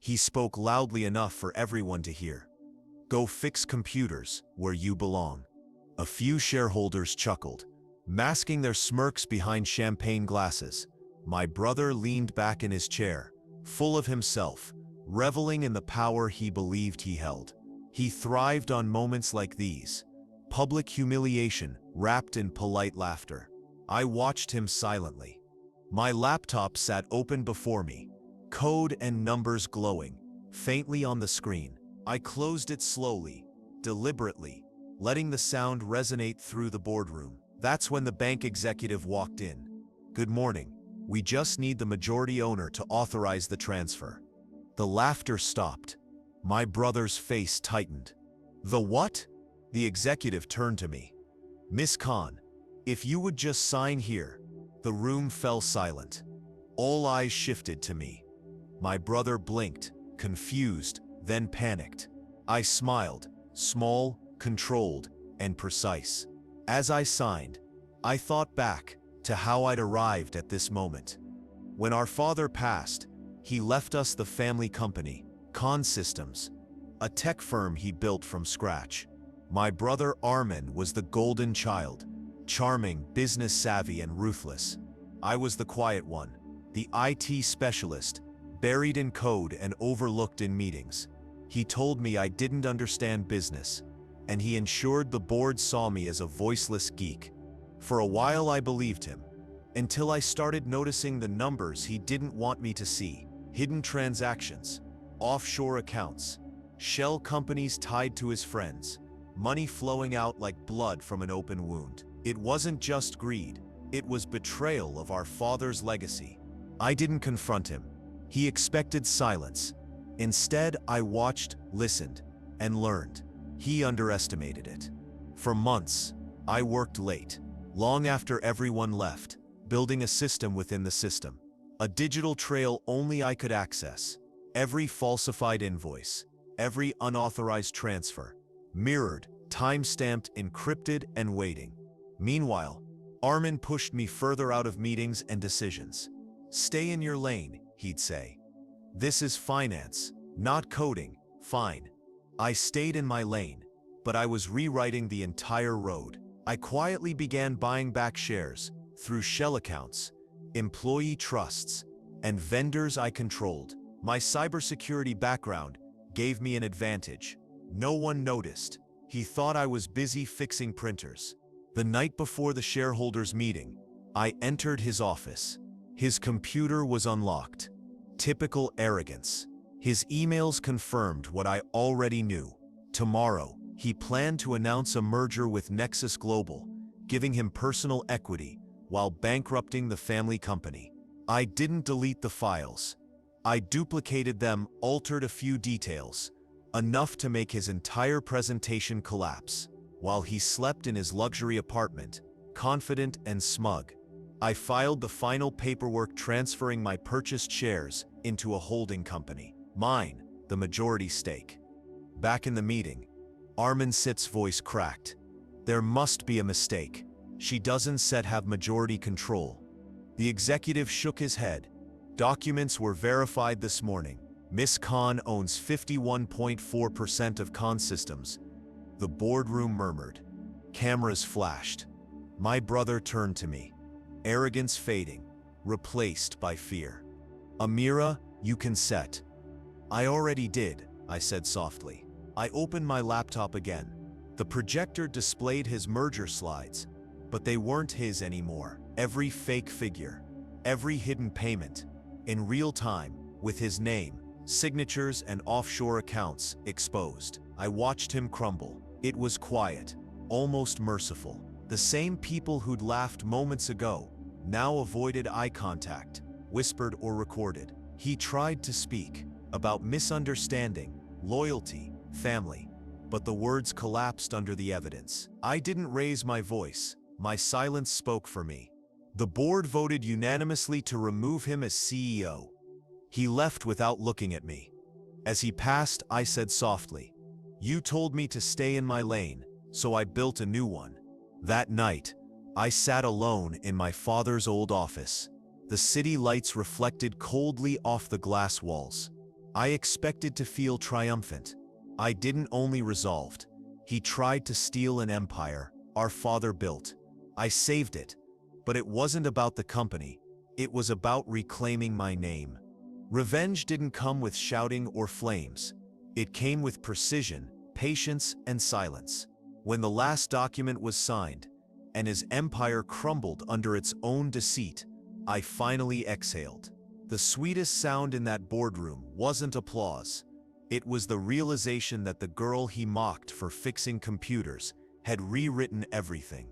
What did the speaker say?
He spoke loudly enough for everyone to hear. "Go fix computers where you belong." A few shareholders chuckled, masking their smirks behind champagne glasses. My brother leaned back in his chair, full of himself, reveling in the power he believed he held. He thrived on moments like these, public humiliation wrapped in polite laughter. I watched him silently. My laptop sat open before me, code and numbers glowing faintly on the screen. I closed it slowly, deliberately, letting the sound resonate through the boardroom. That's when the bank executive walked in. "Good morning. We just need the majority owner to authorize the transfer." The laughter stopped. My brother's face tightened. "The what?" The executive turned to me. "Miss Khan, if you would just sign here." The room fell silent. All eyes shifted to me. My brother blinked, confused, then panicked. I smiled, small, controlled, and precise. As I signed, I thought back to how I'd arrived at this moment. When our father passed, he left us the family company, Khan Systems, a tech firm he built from scratch. My brother Armin was the golden child, charming, business-savvy, and ruthless. I was the quiet one, the IT specialist, buried in code and overlooked in meetings. He told me I didn't understand business, and he ensured the board saw me as a voiceless geek. For a while I believed him, until I started noticing the numbers he didn't want me to see. Hidden transactions, offshore accounts, shell companies tied to his friends, money flowing out like blood from an open wound. It wasn't just greed, it was betrayal of our father's legacy. I didn't confront him. He expected silence. Instead, I watched, listened, and learned. He underestimated it. For months, I worked late, long after everyone left, building a system within the system. A digital trail only I could access. Every falsified invoice, every unauthorized transfer, mirrored, time-stamped, encrypted, and waiting. Meanwhile, Armin pushed me further out of meetings and decisions. "Stay in your lane," he'd say. "This is finance, not coding." Fine. I stayed in my lane, but I was rewriting the entire road. I quietly began buying back shares through shell accounts, employee trusts, and vendors I controlled. My cybersecurity background gave me an advantage. No one noticed. He thought I was busy fixing printers. The night before the shareholders' meeting, I entered his office. His computer was unlocked. Typical arrogance. His emails confirmed what I already knew. Tomorrow, he planned to announce a merger with Nexus Global, giving him personal equity while bankrupting the family company. I didn't delete the files. I duplicated them, altered a few details, enough to make his entire presentation collapse. While he slept in his luxury apartment, confident and smug, I filed the final paperwork transferring my purchased shares into a holding company. Mine, the majority stake. Back in the meeting, Armin Sit's voice cracked. "There must be a mistake. She doesn't said have majority control." The executive shook his head. "Documents were verified this morning. Miss Khan owns 51.4% of Khan Systems." The boardroom murmured. Cameras flashed. My brother turned to me. Arrogance fading, replaced by fear. "Amira, you can set." "I already did," I said softly. I opened my laptop again. The projector displayed his merger slides, but they weren't his anymore. Every fake figure, every hidden payment, in real time, with his name, signatures, and offshore accounts exposed. I watched him crumble. It was quiet, almost merciful. The same people who'd laughed moments ago now avoided eye contact, whispered or recorded. He tried to speak about misunderstanding, loyalty, family, but the words collapsed under the evidence. I didn't raise my voice. My silence spoke for me. The board voted unanimously to remove him as CEO. He left without looking at me. As he passed, I said softly, "You told me to stay in my lane, so I built a new one." That night, I sat alone in my father's old office. The city lights reflected coldly off the glass walls. I expected to feel triumphant. I didn't only resolved. He tried to steal an empire our father built. I saved it. But it wasn't about the company. It was about reclaiming my name. Revenge didn't come with shouting or flames. It came with precision, patience, and silence. When the last document was signed, and his empire crumbled under its own deceit, I finally exhaled. The sweetest sound in that boardroom wasn't applause. It was the realization that the girl he mocked for fixing computers had rewritten everything.